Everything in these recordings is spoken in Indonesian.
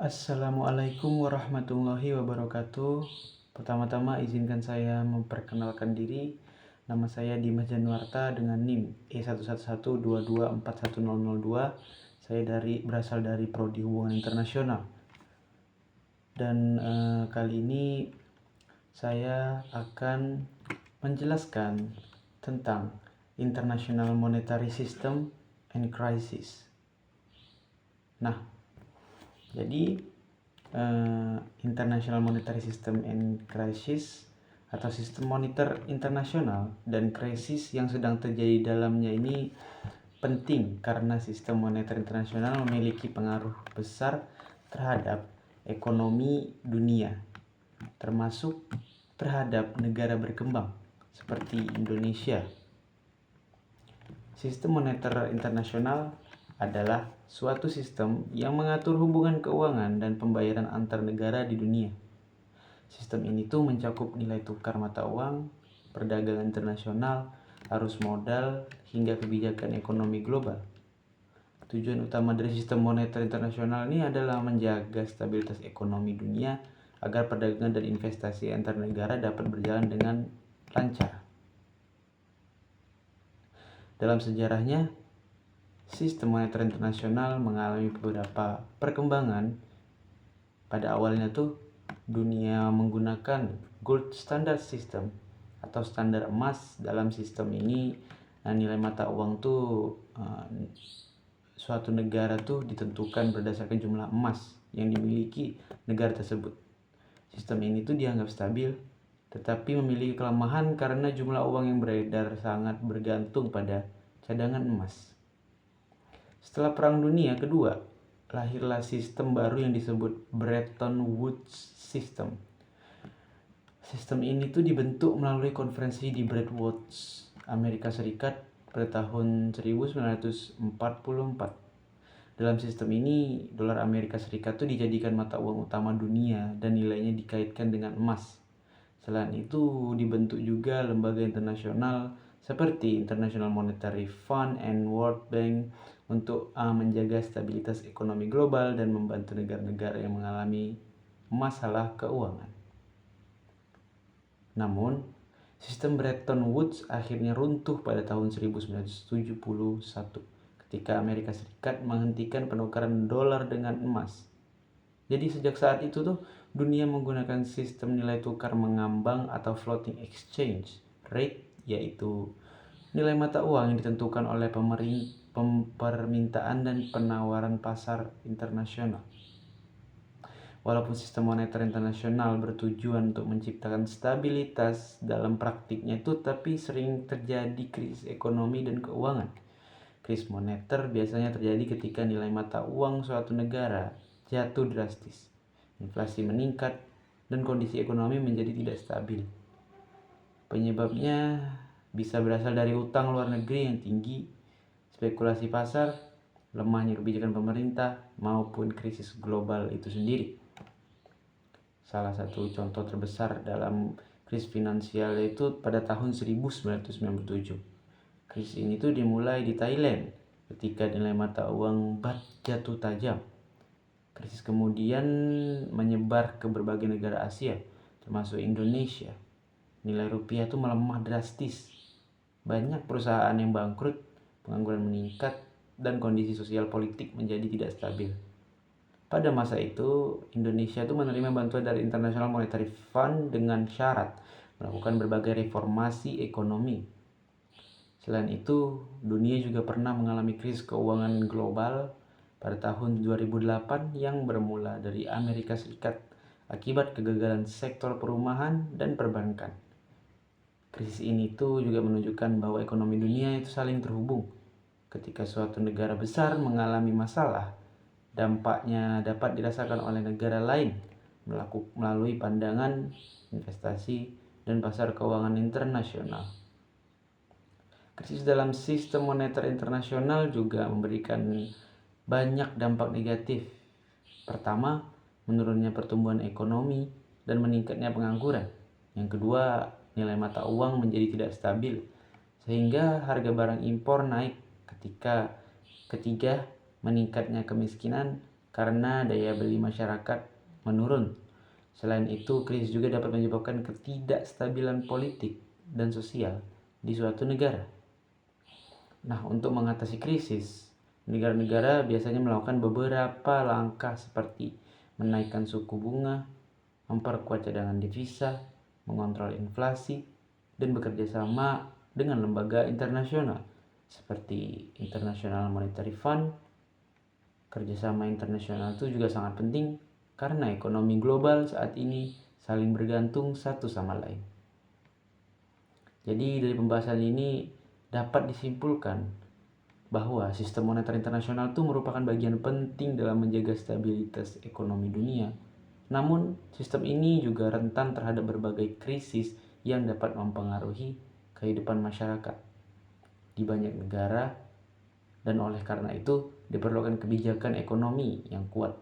Assalamualaikum warahmatullahi wabarakatuh. Pertama-tama izinkan saya memperkenalkan diri. Nama saya Dimas Januarta dengan NIM E11122411002. Saya berasal dari Prodi Hubungan Internasional. Dan kali ini saya akan menjelaskan tentang International Monetary System and Crisis. Nah, jadi International Monetary System and Crisis atau sistem moneter internasional dan krisis yang sedang terjadi dalamnya ini penting karena sistem moneter internasional memiliki pengaruh besar terhadap ekonomi dunia, termasuk terhadap negara berkembang seperti Indonesia. Sistem moneter internasional adalah suatu sistem yang mengatur hubungan keuangan dan pembayaran antar negara di dunia. Sistem ini tuh mencakup nilai tukar mata uang, perdagangan internasional, arus modal, hingga kebijakan ekonomi global. Tujuan utama dari sistem moneter internasional ini adalah menjaga stabilitas ekonomi dunia agar perdagangan dan investasi antar negara dapat berjalan dengan lancar. Dalam sejarahnya, sistem moneter internasional mengalami beberapa perkembangan. Pada awalnya tuh dunia menggunakan gold standard system atau standar emas. Dalam sistem ini nilai mata uang tuh suatu negara tuh ditentukan berdasarkan jumlah emas yang dimiliki negara tersebut. Sistem ini tuh dianggap stabil, tetapi memiliki kelemahan karena jumlah uang yang beredar sangat bergantung pada cadangan emas. Setelah Perang Dunia Kedua, lahirlah sistem baru yang disebut Bretton Woods System. Sistem ini tuh dibentuk melalui konferensi di Bretton Woods, Amerika Serikat pada tahun 1944. Dalam sistem ini, dolar Amerika Serikat tuh dijadikan mata uang utama dunia dan nilainya dikaitkan dengan emas. Selain itu, dibentuk juga lembaga internasional seperti International Monetary Fund and World Bank untuk menjaga stabilitas ekonomi global dan membantu negara-negara yang mengalami masalah keuangan. Namun, sistem Bretton Woods akhirnya runtuh pada tahun 1971 ketika Amerika Serikat menghentikan penukaran dolar dengan emas. Jadi sejak saat itu tuh dunia menggunakan sistem nilai tukar mengambang atau floating exchange rate, yaitu nilai mata uang yang ditentukan oleh permintaan dan penawaran pasar internasional. Walaupun sistem moneter internasional bertujuan untuk menciptakan stabilitas, dalam praktiknya itu tapi sering terjadi krisis ekonomi dan keuangan. Krisis moneter biasanya terjadi ketika nilai mata uang suatu negara jatuh drastis, inflasi meningkat, dan kondisi ekonomi menjadi tidak stabil. Penyebabnya bisa berasal dari utang luar negeri yang tinggi, spekulasi pasar, lemahnya kebijakan pemerintah, maupun krisis global itu sendiri. Salah satu contoh terbesar dalam krisis finansial itu pada tahun 1997. Krisis ini tuh dimulai di Thailand ketika nilai mata uang baht jatuh tajam. Krisis kemudian menyebar ke berbagai negara Asia, termasuk Indonesia. Nilai rupiah tuh melemah drastis. Banyak perusahaan yang bangkrut, pengangguran meningkat, dan kondisi sosial politik menjadi tidak stabil. Pada masa itu, Indonesia tuh menerima bantuan dari International Monetary Fund dengan syarat melakukan berbagai reformasi ekonomi. Selain itu, dunia juga pernah mengalami krisis keuangan global pada tahun 2008 yang bermula dari Amerika Serikat akibat kegagalan sektor perumahan dan perbankan. Krisis ini tuh juga menunjukkan bahwa ekonomi dunia itu saling terhubung. Ketika suatu negara besar mengalami masalah, dampaknya dapat dirasakan oleh negara lain melalui pandangan, investasi, dan pasar keuangan internasional. Krisis dalam sistem moneter internasional juga memberikan banyak dampak negatif. Pertama, menurunnya pertumbuhan ekonomi dan meningkatnya pengangguran. Yang kedua, nilai mata uang menjadi tidak stabil, sehingga harga barang impor naik. Ketiga, meningkatnya kemiskinan karena daya beli masyarakat menurun. Selain itu, krisis juga dapat menyebabkan ketidakstabilan politik dan sosial di suatu negara. Nah, untuk mengatasi krisis, negara-negara biasanya melakukan beberapa langkah seperti menaikkan suku bunga, memperkuat cadangan devisa, mengontrol inflasi, dan bekerja sama dengan lembaga internasional seperti International Monetary Fund. Kerjasama internasional itu juga sangat penting karena ekonomi global saat ini saling bergantung satu sama lain. Jadi dari pembahasan ini dapat disimpulkan bahwa sistem moneter internasional itu merupakan bagian penting dalam menjaga stabilitas ekonomi dunia. Namun, sistem ini juga rentan terhadap berbagai krisis yang dapat mempengaruhi kehidupan masyarakat di banyak negara, dan oleh karena itu diperlukan kebijakan ekonomi yang kuat,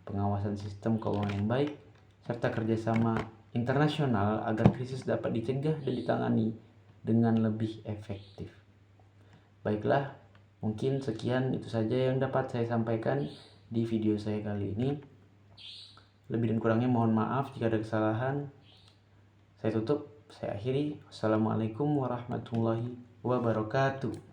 pengawasan sistem keuangan yang baik, serta kerjasama internasional agar krisis dapat dicegah dan ditangani dengan lebih efektif. Baiklah, mungkin sekian itu saja yang dapat saya sampaikan di video saya kali ini. Lebih dan kurangnya mohon maaf jika ada kesalahan. Saya tutup, saya akhiri. Wassalamualaikum warahmatullahi wabarakatuh.